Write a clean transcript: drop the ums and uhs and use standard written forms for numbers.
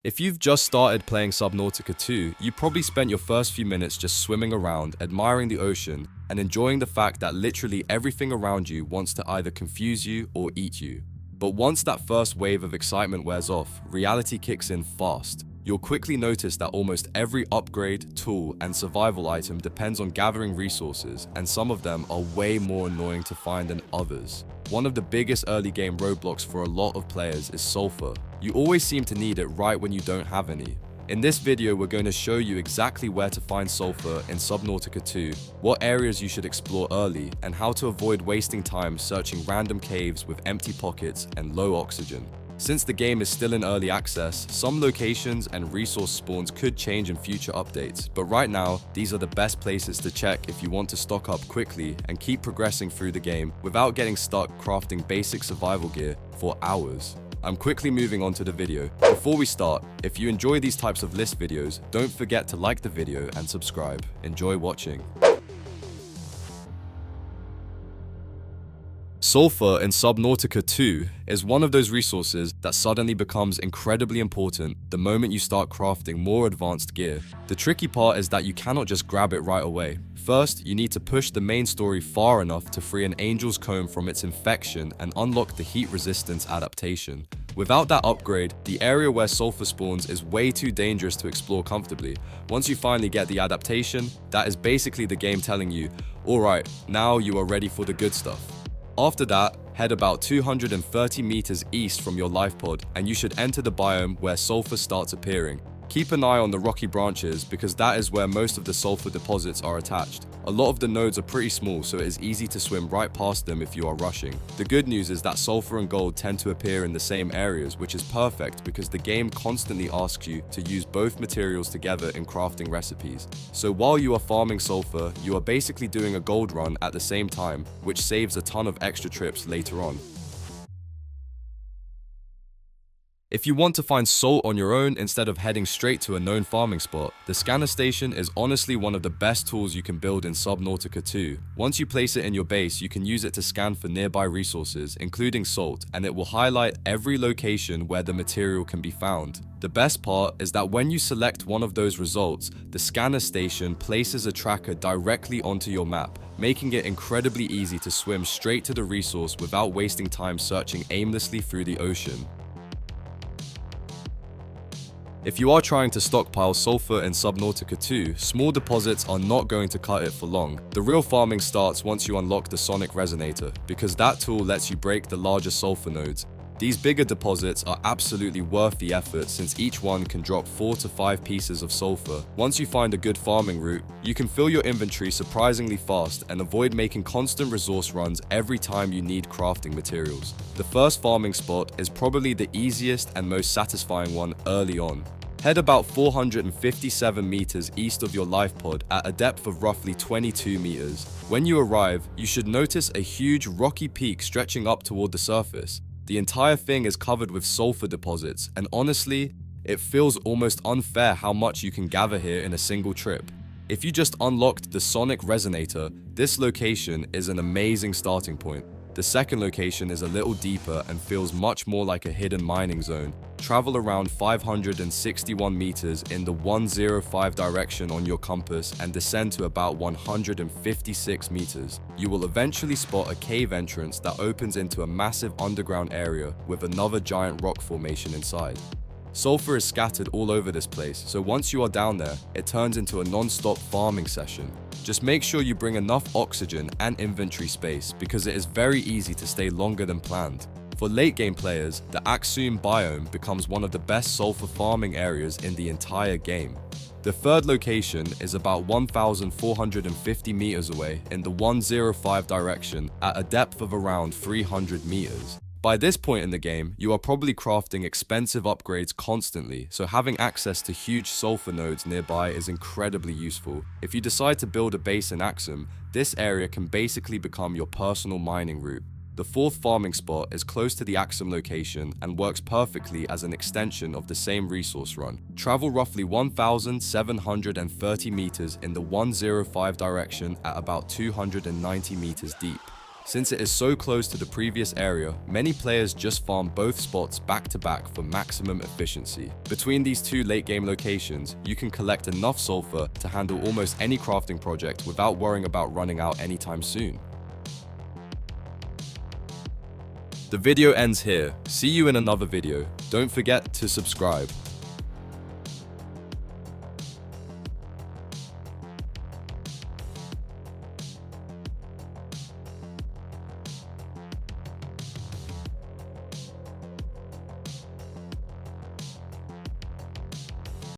If you've just started playing Subnautica 2, you probably spent your first few minutes just swimming around, admiring the ocean, and enjoying the fact that literally everything around you wants to either confuse you or eat you. But once that first wave of excitement wears off, reality kicks in fast. You'll quickly notice that almost every upgrade, tool, and survival item depends on gathering resources, and some of them are way more annoying to find than others. One of the biggest early game roadblocks for a lot of players is Sulfur. You always seem to need it right when you don't have any. In this video, we're going to show you exactly where to find Sulfur in Subnautica 2, what areas you should explore early, and how to avoid wasting time searching random caves with empty pockets and low oxygen. Since the game is still in early access, some locations and resource spawns could change in future updates, but right now, these are the best places to check if you want to stock up quickly and keep progressing through the game without getting stuck crafting basic survival gear for hours. I'm quickly moving on to the video. Before we start, if you enjoy these types of list videos, don't forget to like the video and subscribe. Enjoy watching. Sulfur in Subnautica 2 is one of those resources that suddenly becomes incredibly important the moment you start crafting more advanced gear. The tricky part is that you cannot just grab it right away. First, you need to push the main story far enough to free an angel's comb from its infection and unlock the heat resistance adaptation. Without that upgrade, the area where sulfur spawns is way too dangerous to explore comfortably. Once you finally get the adaptation, that is basically the game telling you, alright, now you are ready for the good stuff. After that, head about 230 meters east from your life pod and you should enter the biome where sulfur starts appearing. Keep an eye on the rocky branches because that is where most of the sulfur deposits are attached. A lot of the nodes are pretty small, so it is easy to swim right past them if you are rushing. The good news is that sulfur and gold tend to appear in the same areas, which is perfect because the game constantly asks you to use both materials together in crafting recipes. So while you are farming sulfur, you are basically doing a gold run at the same time, which saves a ton of extra trips later on. If you want to find salt on your own instead of heading straight to a known farming spot, the scanner station is honestly one of the best tools you can build in Subnautica 2. Once you place it in your base, you can use it to scan for nearby resources, including salt, and it will highlight every location where the material can be found. The best part is that when you select one of those results, the scanner station places a tracker directly onto your map, making it incredibly easy to swim straight to the resource without wasting time searching aimlessly through the ocean. If you are trying to stockpile sulfur in Subnautica 2, small deposits are not going to cut it for long. The real farming starts once you unlock the sonic resonator, because that tool lets you break the larger sulfur nodes. These bigger deposits are absolutely worth the effort since each one can drop 4 to 5 pieces of sulfur. Once you find a good farming route, you can fill your inventory surprisingly fast and avoid making constant resource runs every time you need crafting materials. The first farming spot is probably the easiest and most satisfying one early on. Head about 457 meters east of your life pod at a depth of roughly 22 meters. When you arrive, you should notice a huge rocky peak stretching up toward the surface. The entire thing is covered with sulfur deposits, and honestly, it feels almost unfair how much you can gather here in a single trip. If you just unlocked the sonic resonator, this location is an amazing starting point. The second location is a little deeper and feels much more like a hidden mining zone. Travel around 561 meters in the 105 direction on your compass and descend to about 156 meters. You will eventually spot a cave entrance that opens into a massive underground area with another giant rock formation inside. Sulfur is scattered all over this place, so once you are down there, it turns into a non-stop farming session. Just make sure you bring enough oxygen and inventory space because it is very easy to stay longer than planned. For late game players, the Axum biome becomes one of the best sulfur farming areas in the entire game. The third location is about 1,450 meters away in the 105 direction at a depth of around 300 meters. By this point in the game, you are probably crafting expensive upgrades constantly, so having access to huge sulfur nodes nearby is incredibly useful. If you decide to build a base in Axum, this area can basically become your personal mining route. The fourth farming spot is close to the Axum location and works perfectly as an extension of the same resource run. Travel roughly 1,730 meters in the 105 direction at about 290 meters deep. Since it is so close to the previous area, many players just farm both spots back to back for maximum efficiency. Between these two late game locations, you can collect enough sulfur to handle almost any crafting project without worrying about running out anytime soon. The video ends here. See you in another video. Don't forget to subscribe.